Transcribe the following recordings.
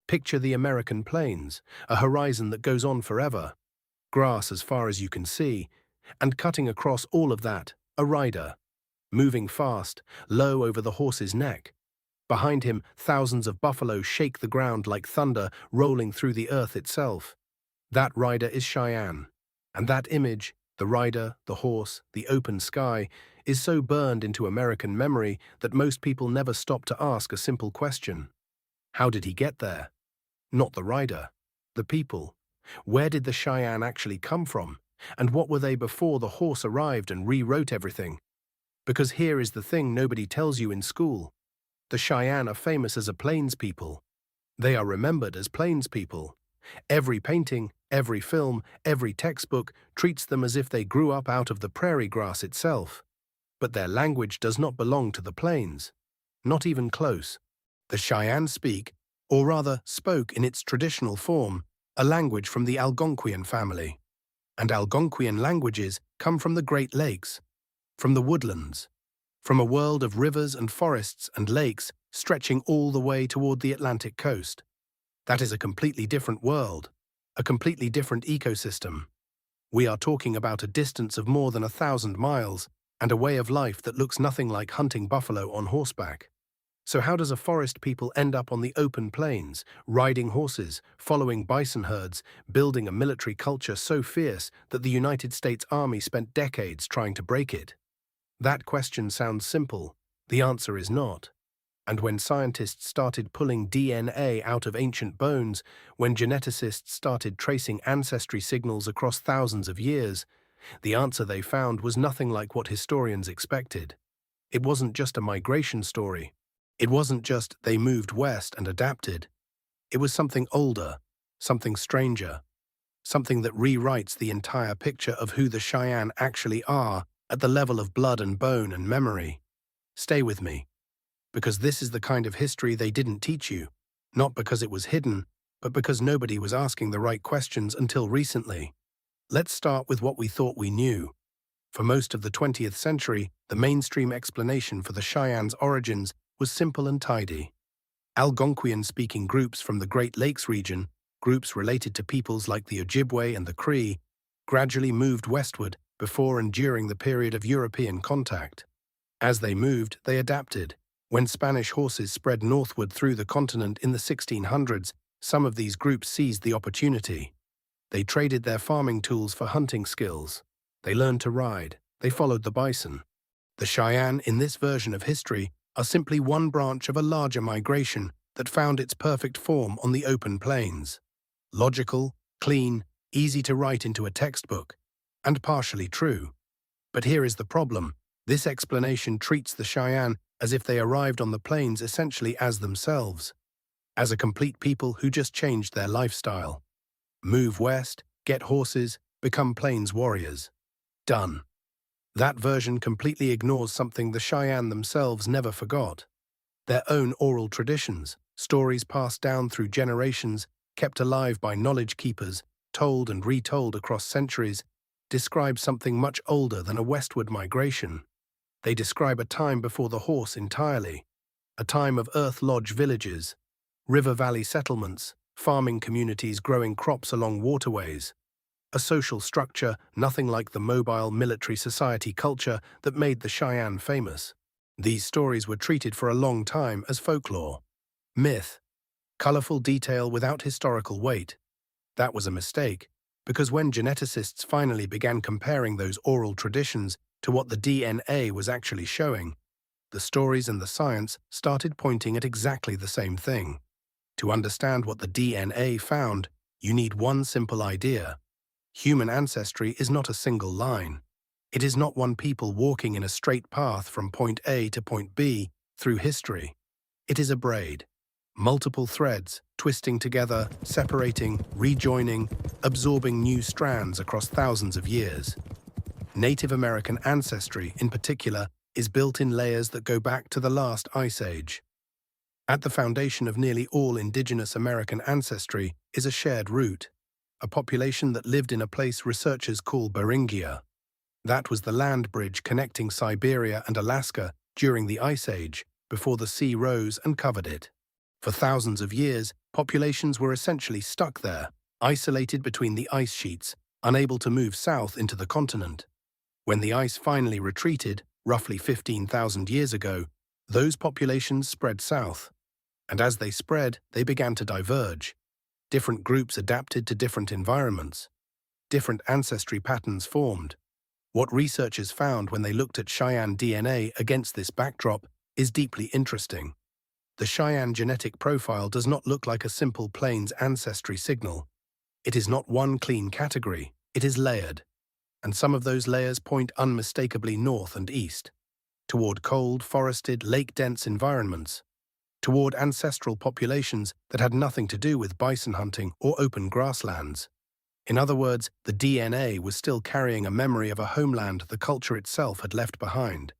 Picture the American plains, a horizon that goes on forever, grass as far as you can see, and cutting across all of that, a rider, moving fast, low over the horse's neck. Behind him, thousands of buffalo shake the ground like thunder rolling through the earth itself. That rider is Cheyenne. And that image, the rider, the horse, the open sky, is so burned into American memory that most people never stop to ask a simple question. How did he get there? Not the rider, the people. Where did the Cheyenne actually come from? And what were they before the horse arrived and rewrote everything? Because here is the thing nobody tells you in school. The Cheyenne are famous as a plains people. They are remembered as plains people. Every painting, every film, every textbook treats them as if they grew up out of the prairie grass itself. But their language does not belong to the plains. Not even close. The Cheyenne speak, or rather spoke in its traditional form, a language from the Algonquian family. And Algonquian languages come from the Great Lakes, from the woodlands, from a world of rivers and forests and lakes stretching all the way toward the Atlantic coast. That is a completely different world, a completely different ecosystem. We are talking about a distance of more than 1,000 miles and a way of life that looks nothing like hunting buffalo on horseback. So how does a forest people end up on the open plains, riding horses, following bison herds, building a military culture so fierce that the United States Army spent decades trying to break it? That question sounds simple. The answer is not. And when scientists started pulling DNA out of ancient bones, when geneticists started tracing ancestry signals across thousands of years, the answer they found was nothing like what historians expected. It wasn't just a migration story. It wasn't just they moved west and adapted. It was something older, something stranger, something that rewrites the entire picture of who the Cheyenne actually are at the level of blood and bone and memory. Stay with me, because this is the kind of history they didn't teach you, not because it was hidden, but because nobody was asking the right questions until recently. Let's start with what we thought we knew. For most of the 20th century, the mainstream explanation for the Cheyenne's origins was simple and tidy. Algonquian-speaking groups from the Great Lakes region, groups related to peoples like the Ojibwe and the Cree, gradually moved westward before and during the period of European contact. As they moved, they adapted. When Spanish horses spread northward through the continent in the 1600s, some of these groups seized the opportunity. They traded their farming tools for hunting skills. They learned to ride. They followed the bison. The Cheyenne, in this version of history, are simply one branch of a larger migration that found its perfect form on the open plains. Logical, clean, easy to write into a textbook, and partially true. But here is the problem. This explanation treats the Cheyenne as if they arrived on the plains essentially as themselves, as a complete people who just changed their lifestyle. Move west, get horses, become plains warriors. Done. That version completely ignores something the Cheyenne themselves never forgot. Their own oral traditions, stories passed down through generations, kept alive by knowledge keepers, told and retold across centuries, describe something much older than a westward migration. They describe a time before the horse entirely, a time of earth lodge villages, river valley settlements, farming communities growing crops along waterways, a social structure nothing like the mobile military society culture that made the Cheyenne famous. These stories were treated for a long time as folklore, myth, colorful detail without historical weight. That was a mistake, because when geneticists finally began comparing those oral traditions to what the DNA was actually showing, the stories and the science started pointing at exactly the same thing. To understand what the DNA found, you need one simple idea. Human ancestry is not a single line. It is not one people walking in a straight path from point A to point B through history. It is a braid. Multiple threads, twisting together, separating, rejoining, absorbing new strands across thousands of years. Native American ancestry, in particular, is built in layers that go back to the last ice age. At the foundation of nearly all indigenous American ancestry is a shared root, a population that lived in a place researchers call Beringia. That was the land bridge connecting Siberia and Alaska during the Ice Age, before the sea rose and covered it. For thousands of years, populations were essentially stuck there, isolated between the ice sheets, unable to move south into the continent. When the ice finally retreated, roughly 15,000 years ago, those populations spread south. And as they spread, they began to diverge. Different groups adapted to different environments. Different ancestry patterns formed. What researchers found when they looked at Cheyenne DNA against this backdrop is deeply interesting. The Cheyenne genetic profile does not look like a simple plains ancestry signal. It is not one clean category, it is layered. And some of those layers point unmistakably north and east, toward cold, forested, lake-dense environments, toward ancestral populations that had nothing to do with bison hunting or open grasslands. In other words, the DNA was still carrying a memory of a homeland the culture itself had left behind.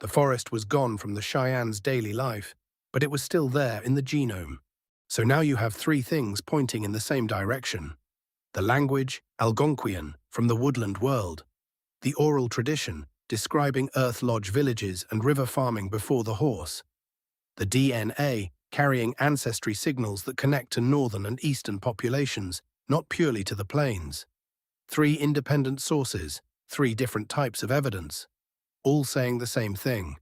The forest was gone from the Cheyenne's daily life, but it was still there in the genome. So now you have three things pointing in the same direction. The language, Algonquian, from the woodland world. The oral tradition, describing earth lodge villages and river farming before the horse. The DNA, carrying ancestry signals that connect to northern and eastern populations, not purely to the plains. Three independent sources, three different types of evidence, all saying the same thing.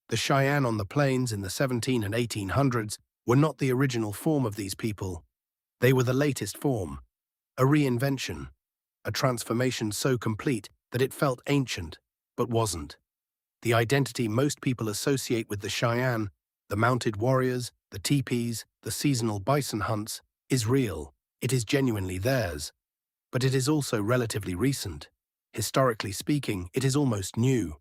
The Cheyenne on the plains in the 1700s and 1800s were not the original form of these people. They were the latest form, a reinvention, a transformation so complete that it felt ancient, but wasn't. The identity most people associate with the Cheyenne, the mounted warriors, the teepees, the seasonal bison hunts, is real. It is genuinely theirs. But it is also relatively recent. Historically speaking, it is almost new.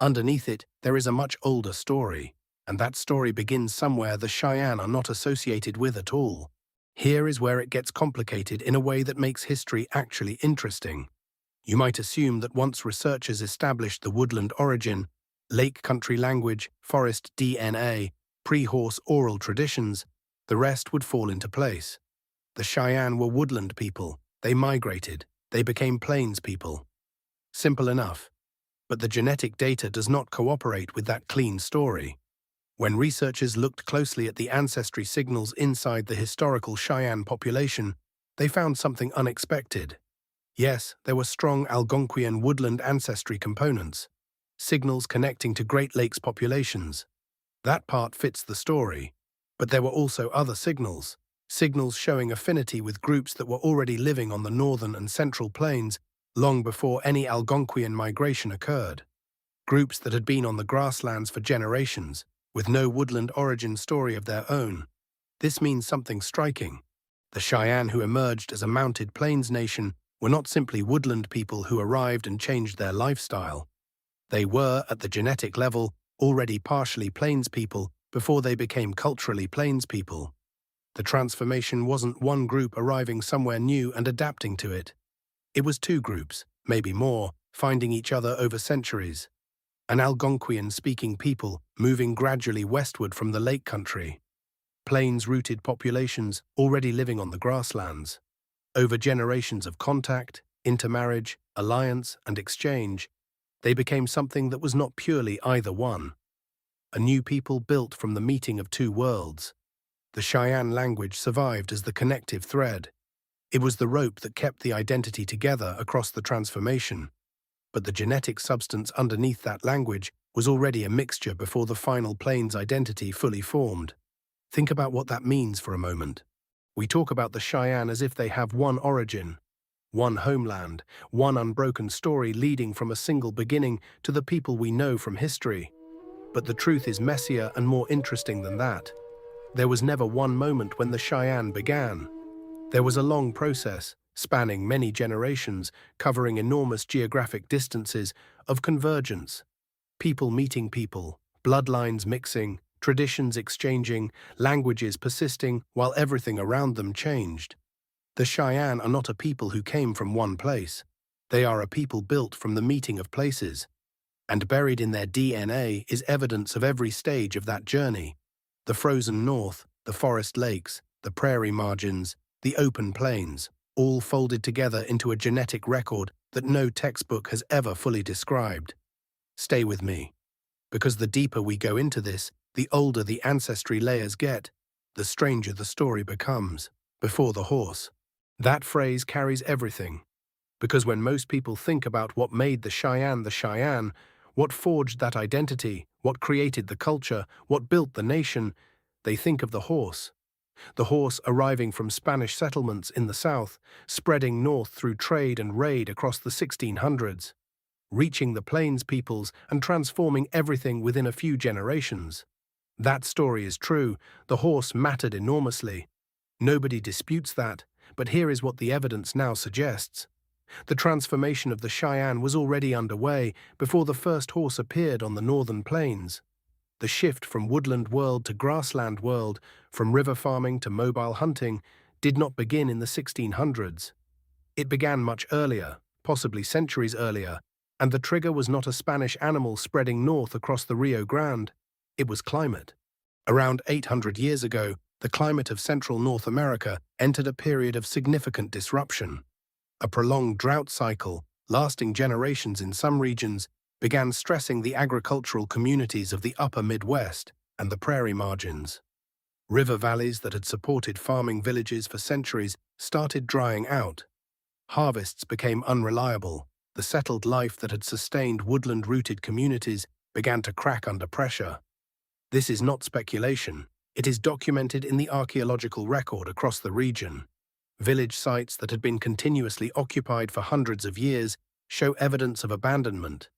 Underneath it, there is a much older story, and that story begins somewhere the Cheyenne are not associated with at all. Here is where it gets complicated in a way that makes history actually interesting. You might assume that once researchers established the woodland origin, lake country language, forest DNA, pre-horse oral traditions, the rest would fall into place. The Cheyenne were woodland people. They migrated. They became plains people. Simple enough. But the genetic data does not cooperate with that clean story. When researchers looked closely at the ancestry signals inside the historical Cheyenne population, they found something unexpected. Yes, there were strong Algonquian woodland ancestry components, signals connecting to Great Lakes populations. That part fits the story. But there were also other signals showing affinity with groups that were already living on the northern and central plains long before any Algonquian migration occurred. Groups that had been on the grasslands for generations, with no woodland origin story of their own. This means something striking. The Cheyenne who emerged as a mounted plains nation were not simply woodland people who arrived and changed their lifestyle. They were, at the genetic level, already partially plains people before they became culturally plains people. The transformation wasn't one group arriving somewhere new and adapting to it. It was two groups, maybe more, finding each other over centuries. An Algonquian-speaking people moving gradually westward from the lake country. Plains-rooted populations already living on the grasslands. Over generations of contact, intermarriage, alliance, and exchange, they became something that was not purely either one. A new people built from the meeting of two worlds. The Cheyenne language survived as the connective thread. It was the rope that kept the identity together across the transformation. But the genetic substance underneath that language was already a mixture before the final plains identity fully formed. Think about what that means for a moment. We talk about the Cheyenne as if they have one origin, one homeland, one unbroken story leading from a single beginning to the people we know from history. But the truth is messier and more interesting than that. There was never one moment when the Cheyenne began. There was a long process, spanning many generations, covering enormous geographic distances, of convergence. People meeting people, bloodlines mixing, traditions exchanging, languages persisting, while everything around them changed. The Cheyenne are not a people who came from one place. They are a people built from the meeting of places. And buried in their DNA is evidence of every stage of that journey. The frozen north, the forest lakes, the prairie margins, the open plains, all folded together into a genetic record that no textbook has ever fully described. Stay with me. Because the deeper we go into this, the older the ancestry layers get. the stranger the story becomes, before the horse. That phrase carries everything, because when most people think about what made the Cheyenne, what forged that identity, what created the culture, what built the nation, they think of the horse arriving from Spanish settlements in the south, spreading north through trade and raid across the 1600s, reaching the plains peoples and transforming everything within a few generations. That story is true. The horse mattered enormously. Nobody disputes that, but here is what the evidence now suggests. The transformation of the Cheyenne was already underway before the first horse appeared on the northern plains. The shift from woodland world to grassland world, from river farming to mobile hunting, did not begin in the 1600s. It began much earlier, possibly centuries earlier, and the trigger was not a Spanish animal spreading north across the Rio Grande. It was climate. Around 800 years ago, the climate of Central North America entered a period of significant disruption. A prolonged drought cycle, lasting generations in some regions, began stressing the agricultural communities of the upper Midwest and the prairie margins. River valleys that had supported farming villages for centuries started drying out. Harvests became unreliable. The settled life that had sustained woodland-rooted communities began to crack under pressure. This is not speculation. It is documented in the archaeological record across the region. Village sites that had been continuously occupied for hundreds of years show evidence of abandonment.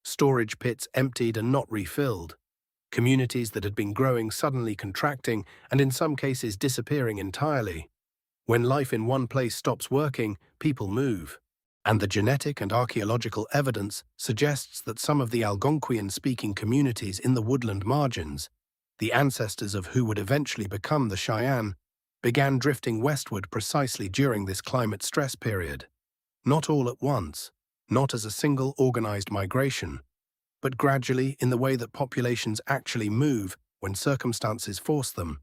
Storage pits emptied and not refilled. Communities that had been growing suddenly contracting and in some cases disappearing entirely. When life in one place stops working, people move. And the genetic and archaeological evidence suggests that some of the Algonquian-speaking communities in the woodland margins, the ancestors of who would eventually become the Cheyenne, began drifting westward precisely during this climate stress period. Not all at once, not as a single organized migration, but gradually in the way that populations actually move when circumstances force them,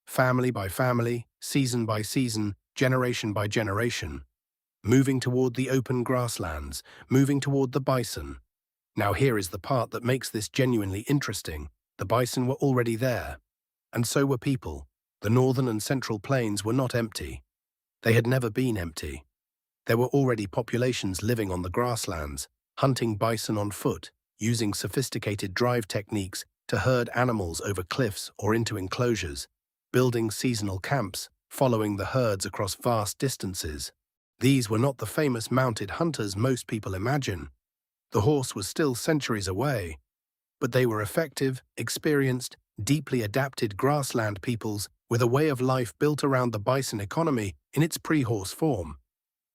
family by family, season by season, generation by generation. Moving toward the open grasslands, moving toward the bison. Now here is the part that makes this genuinely interesting. The bison were already there, and so were people. The northern and central plains were not empty. They had never been empty. There were already populations living on the grasslands, hunting bison on foot, using sophisticated drive techniques to herd animals over cliffs or into enclosures, building seasonal camps, following the herds across vast distances. These were not the famous mounted hunters most people imagine. The horse was still centuries away, but they were effective, experienced, deeply adapted grassland peoples with a way of life built around the bison economy in its pre-horse form.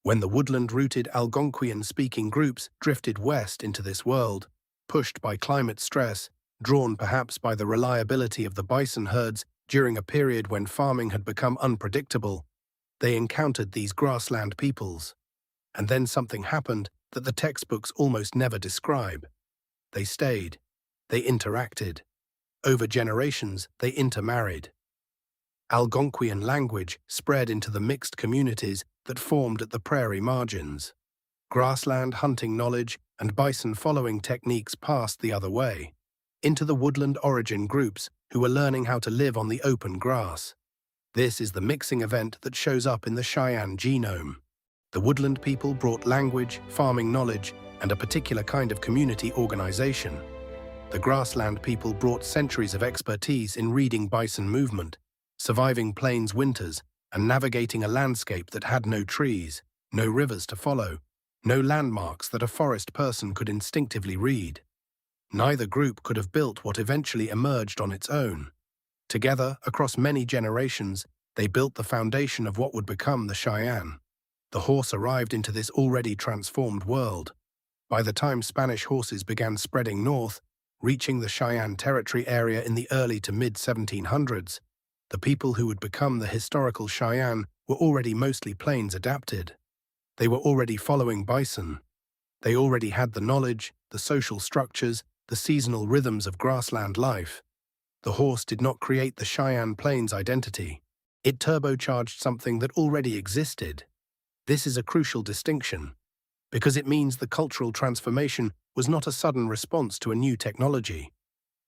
When the woodland-rooted Algonquian-speaking groups drifted west into this world, pushed by climate stress, drawn perhaps by the reliability of the bison herds during a period when farming had become unpredictable, they encountered these grassland peoples. And then something happened that the textbooks almost never describe. They stayed. They interacted. Over generations, they intermarried. Algonquian language spread into the mixed communities that formed at the prairie margins. Grassland hunting knowledge and bison following techniques passed the other way, into the woodland origin groups who were learning how to live on the open grass. This is the mixing event that shows up in the Cheyenne genome. The woodland people brought language, farming knowledge, and a particular kind of community organization. The grassland people brought centuries of expertise in reading bison movement, surviving plains winters, and navigating a landscape that had no trees, no rivers to follow, no landmarks that a forest person could instinctively read. Neither group could have built what eventually emerged on its own. Together, across many generations, they built the foundation of what would become the Cheyenne. The horse arrived into this already transformed world. By the time Spanish horses began spreading north, reaching the Cheyenne territory area in the early to mid-1700s, the people who would become the historical Cheyenne were already mostly plains adapted. They were already following bison. They already had the knowledge, the social structures, the seasonal rhythms of grassland life. The horse did not create the Cheyenne Plains identity. It turbocharged something that already existed. This is a crucial distinction, because it means the cultural transformation was not a sudden response to a new technology.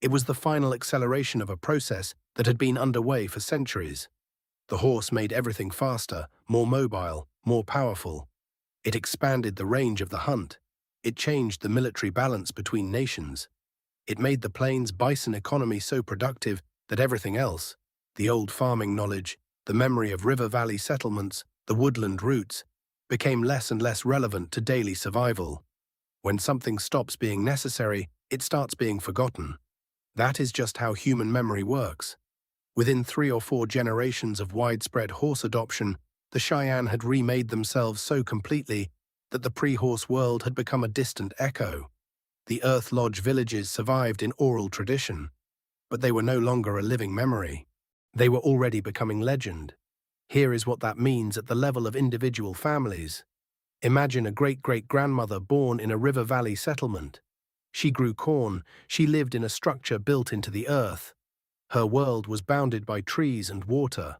It was the final acceleration of a process that had been underway for centuries. The horse made everything faster, more mobile, more powerful. It expanded the range of the hunt. It changed the military balance between nations. It made the plains bison economy so productive that everything else, the old farming knowledge, the memory of river valley settlements, the woodland routes, became less and less relevant to daily survival. When something stops being necessary, it starts being forgotten. That is just how human memory works. Within 3 or 4 generations of widespread horse adoption, the Cheyenne had remade themselves so completely that the pre-horse world had become a distant echo. The Earth Lodge villages survived in oral tradition, but they were no longer a living memory. They were already becoming legend. Here is what that means at the level of individual families. Imagine a great-great-grandmother born in a river valley settlement. She grew corn, she lived in a structure built into the earth. Her world was bounded by trees and water.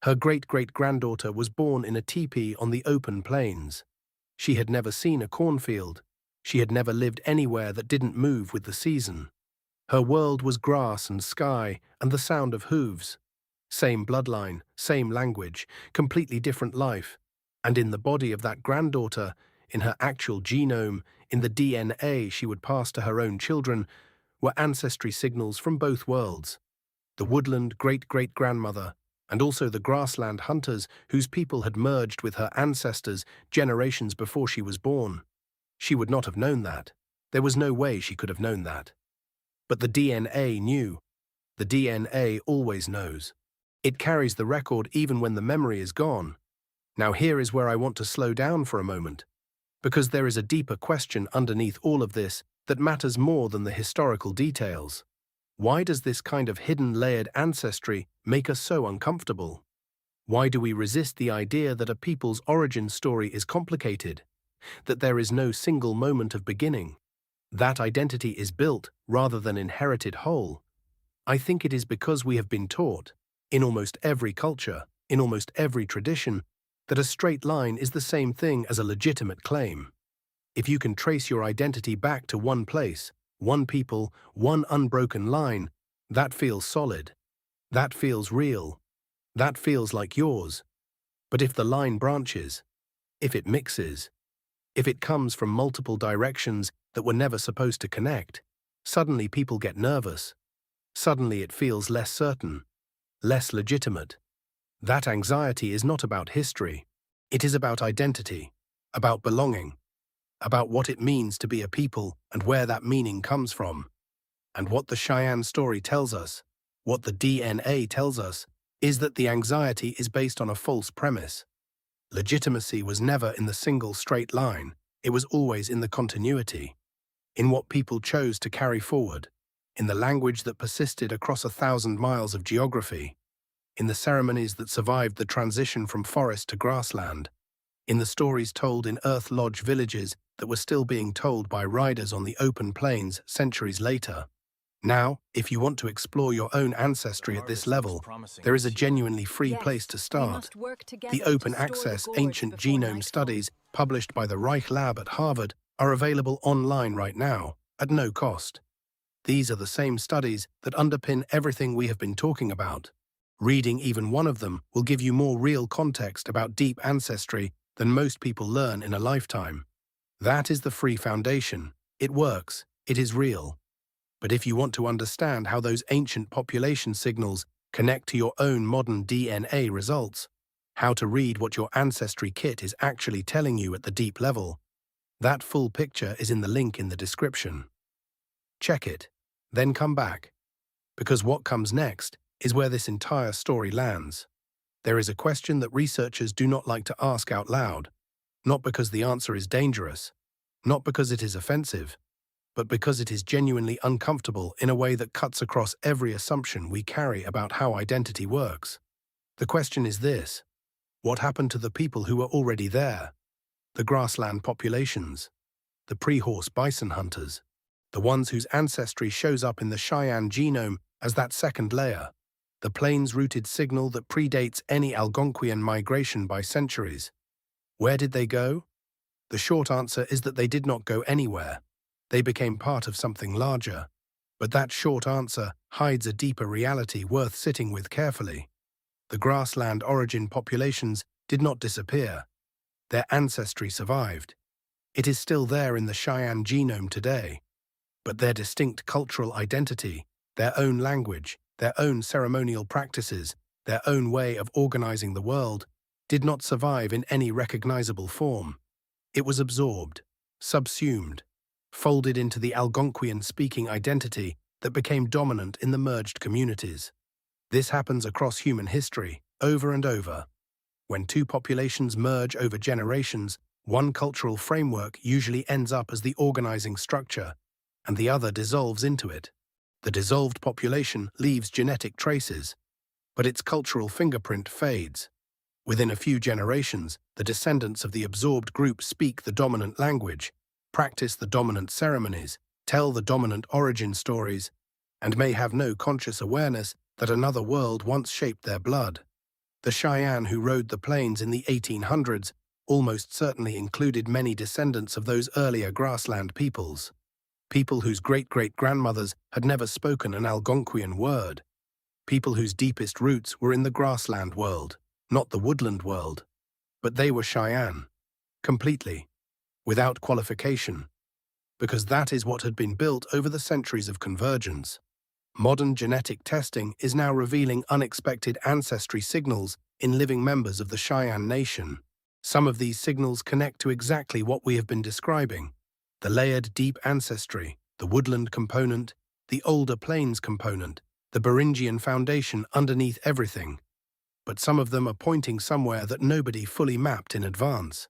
Her great-great-granddaughter was born in a teepee on the open plains. She had never seen a cornfield. She had never lived anywhere that didn't move with the season. Her world was grass and sky and the sound of hooves. Same bloodline, same language, completely different life. And in the body of that granddaughter, in her actual genome, in the DNA she would pass to her own children, were ancestry signals from both worlds. The woodland great-great-grandmother, and also the grassland hunters whose people had merged with her ancestors generations before she was born. She would not have known that. There was no way she could have known that. But the DNA knew. The DNA always knows. It carries the record even when the memory is gone. Now here is where I want to slow down for a moment, because there is a deeper question underneath all of this that matters more than the historical details. Why does this kind of hidden layered ancestry make us so uncomfortable? Why do we resist the idea that a people's origin story is complicated, that there is no single moment of beginning, that identity is built rather than inherited whole? I think it is because we have been taught, in almost every culture, in almost every tradition, that a straight line is the same thing as a legitimate claim. If you can trace your identity back to one place, one people, one unbroken line, that feels solid. That feels real. That feels like yours. But if the line branches, if it mixes, if it comes from multiple directions that were never supposed to connect, suddenly people get nervous. Suddenly it feels less certain, less legitimate. That anxiety is not about history. It is about identity, about belonging, about what it means to be a people and where that meaning comes from. And what the Cheyenne story tells us, what the DNA tells us, is that the anxiety is based on a false premise. Legitimacy was never in the single straight line. It was always in the continuity, in what people chose to carry forward, in the language that persisted across 1,000 miles of geography, in the ceremonies that survived the transition from forest to grassland, in the stories told in Earth Lodge villages that were still being told by riders on the open plains centuries later. Now, if you want to explore your own ancestry at this level, there is a genuinely free place to start. The open access ancient genome studies published by the Reich Lab at Harvard are available online right now, at no cost. These are the same studies that underpin everything we have been talking about. Reading even one of them will give you more real context about deep ancestry than most people learn in a lifetime. That is the free foundation. It works. It is real. But if you want to understand how those ancient population signals connect to your own modern DNA results, how to read what your ancestry kit is actually telling you at the deep level, that full picture is in the link in the description. Check it, then come back. Because what comes next is where this entire story lands. There is a question that researchers do not like to ask out loud, not because the answer is dangerous, not because it is offensive, but because it is genuinely uncomfortable in a way that cuts across every assumption we carry about how identity works. The question is this: what happened to the people who were already there? The grassland populations, the pre-horse bison hunters, the ones whose ancestry shows up in the Cheyenne genome as that second layer, the plains-rooted signal that predates any Algonquian migration by centuries. Where did they go? The short answer is that they did not go anywhere. They became part of something larger. But that short answer hides a deeper reality worth sitting with carefully. The grassland origin populations did not disappear. Their ancestry survived. It is still there in the Cheyenne genome today. But their distinct cultural identity, their own language, their own ceremonial practices, their own way of organizing the world, did not survive in any recognizable form. It was absorbed, subsumed, folded into the Algonquian-speaking identity that became dominant in the merged communities. This happens across human history, over and over. When two populations merge over generations, one cultural framework usually ends up as the organizing structure, and the other dissolves into it. The dissolved population leaves genetic traces, but its cultural fingerprint fades. Within a few generations, the descendants of the absorbed group speak the dominant language, practice the dominant ceremonies, tell the dominant origin stories, and may have no conscious awareness that another world once shaped their blood. The Cheyenne who rode the plains in the 1800s almost certainly included many descendants of those earlier grassland peoples. People whose great-great-grandmothers had never spoken an Algonquian word. People whose deepest roots were in the grassland world, not the woodland world. But they were Cheyenne. Completely. Without qualification. Because that is what had been built over the centuries of convergence. Modern genetic testing is now revealing unexpected ancestry signals in living members of the Cheyenne Nation. Some of these signals connect to exactly what we have been describing: the layered deep ancestry, the woodland component, the older plains component, the Beringia Foundation underneath everything. But some of them are pointing somewhere that nobody fully mapped in advance.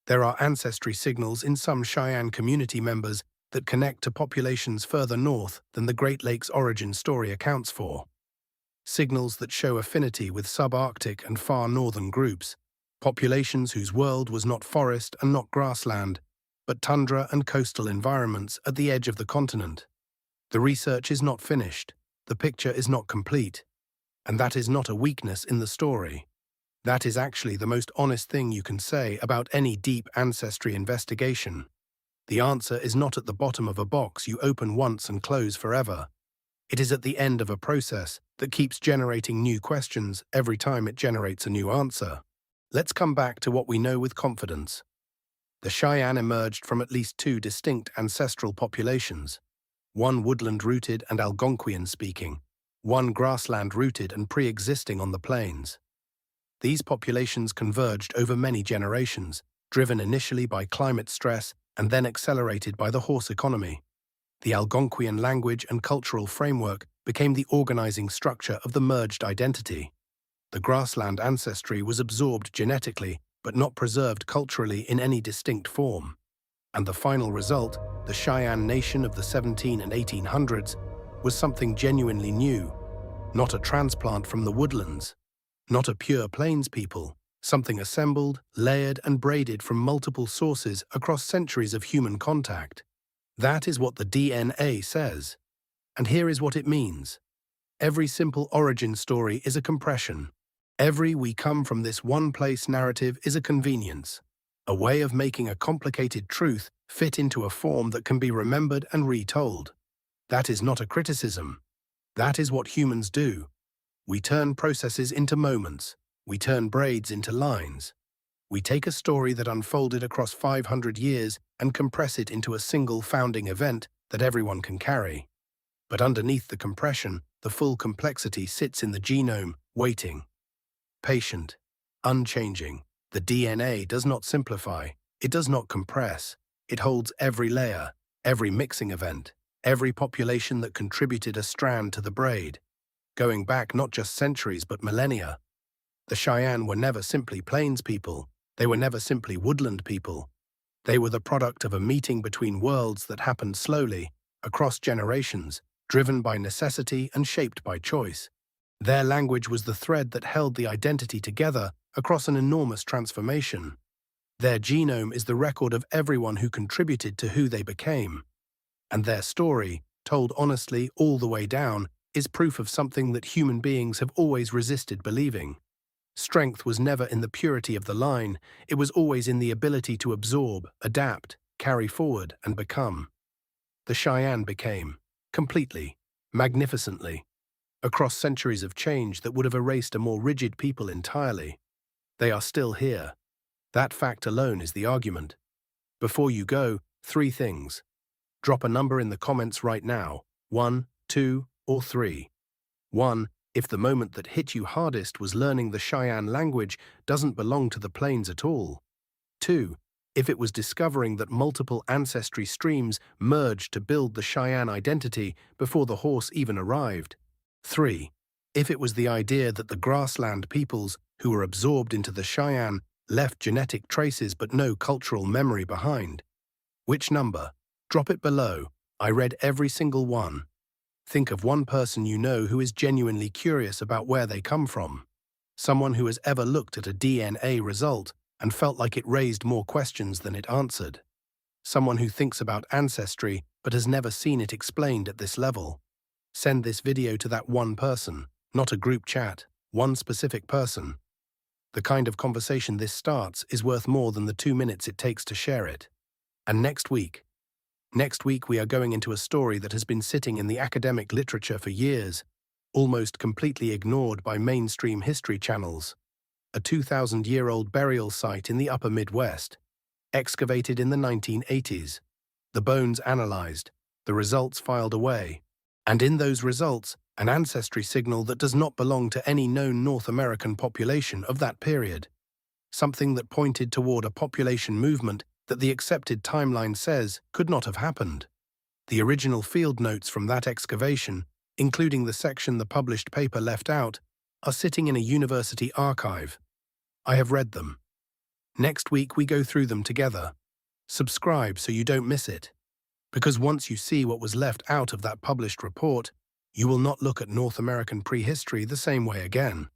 There are ancestry signals in some Cheyenne community members that connect to populations further north than the Great Lakes origin story accounts for. Signals that show affinity with subarctic and far northern groups, populations whose world was not forest and not grassland, but tundra and coastal environments at the edge of the continent. The research is not finished, the picture is not complete, and that is not a weakness in the story. That is actually the most honest thing you can say about any deep ancestry investigation. The answer is not at the bottom of a box you open once and close forever. It is at the end of a process that keeps generating new questions every time it generates a new answer. Let's come back to what we know with confidence. The Cheyenne emerged from at least two distinct ancestral populations, one woodland-rooted and Algonquian-speaking, one grassland-rooted and pre-existing on the plains. These populations converged over many generations, driven initially by climate stress and then accelerated by the horse economy. The Algonquian language and cultural framework became the organizing structure of the merged identity. The grassland ancestry was absorbed genetically, but not preserved culturally in any distinct form. And the final result, the Cheyenne nation of the 1700s and 1800s, was something genuinely new. Not a transplant from the woodlands. Not a pure plains people. Something assembled, layered, and braided from multiple sources across centuries of human contact. That is what the DNA says. And here is what it means. Every simple origin story is a compression. Every "we come from this one place" narrative is a convenience, a way of making a complicated truth fit into a form that can be remembered and retold. That is not a criticism. That is what humans do. We turn processes into moments. We turn braids into lines. We take a story that unfolded across 500 years and compress it into a single founding event that everyone can carry. But underneath the compression, the full complexity sits in the genome, waiting. Patient, unchanging. The DNA does not simplify. It does not compress. It holds every layer, every mixing event, every population that contributed a strand to the braid, going back not just centuries but millennia. The Cheyenne were never simply plains people. They were never simply woodland people. They were the product of a meeting between worlds that happened slowly, across generations, driven by necessity and shaped by choice. Their language was the thread that held the identity together across an enormous transformation. Their genome is the record of everyone who contributed to who they became. And their story, told honestly all the way down, is proof of something that human beings have always resisted believing. Strength was never in the purity of the line, it was always in the ability to absorb, adapt, carry forward, and become. The Cheyenne became. Completely, magnificently, across centuries of change that would have erased a more rigid people entirely. They are still here. That fact alone is the argument. Before you go, 3 things. Drop a number in the comments right now, 1, 2, or 3. 1. If the moment that hit you hardest was learning the Cheyenne language doesn't belong to the plains at all. 2. If it was discovering that multiple ancestry streams merged to build the Cheyenne identity before the horse even arrived. 3. If it was the idea that the grassland peoples who were absorbed into the Cheyenne left genetic traces but no cultural memory behind. Which number? Drop it below. I read every single one. Think of one person you know who is genuinely curious about where they come from. Someone who has ever looked at a DNA result and felt like it raised more questions than it answered. Someone who thinks about ancestry but has never seen it explained at this level. Send this video to that one person, not a group chat, one specific person. The kind of conversation this starts is worth more than the 2 minutes it takes to share it. And next week we are going into a story that has been sitting in the academic literature for years, almost completely ignored by mainstream history channels. A 2,000-year-old burial site in the upper Midwest, excavated in the 1980s. The bones analyzed, the results filed away, and in those results, an ancestry signal that does not belong to any known North American population of that period. Something that pointed toward a population movement that the accepted timeline says could not have happened. The original field notes from that excavation, including the section the published paper left out, are sitting in a university archive. I have read them. Next week we go through them together. Subscribe so you don't miss it. Because once you see what was left out of that published report, you will not look at North American prehistory the same way again.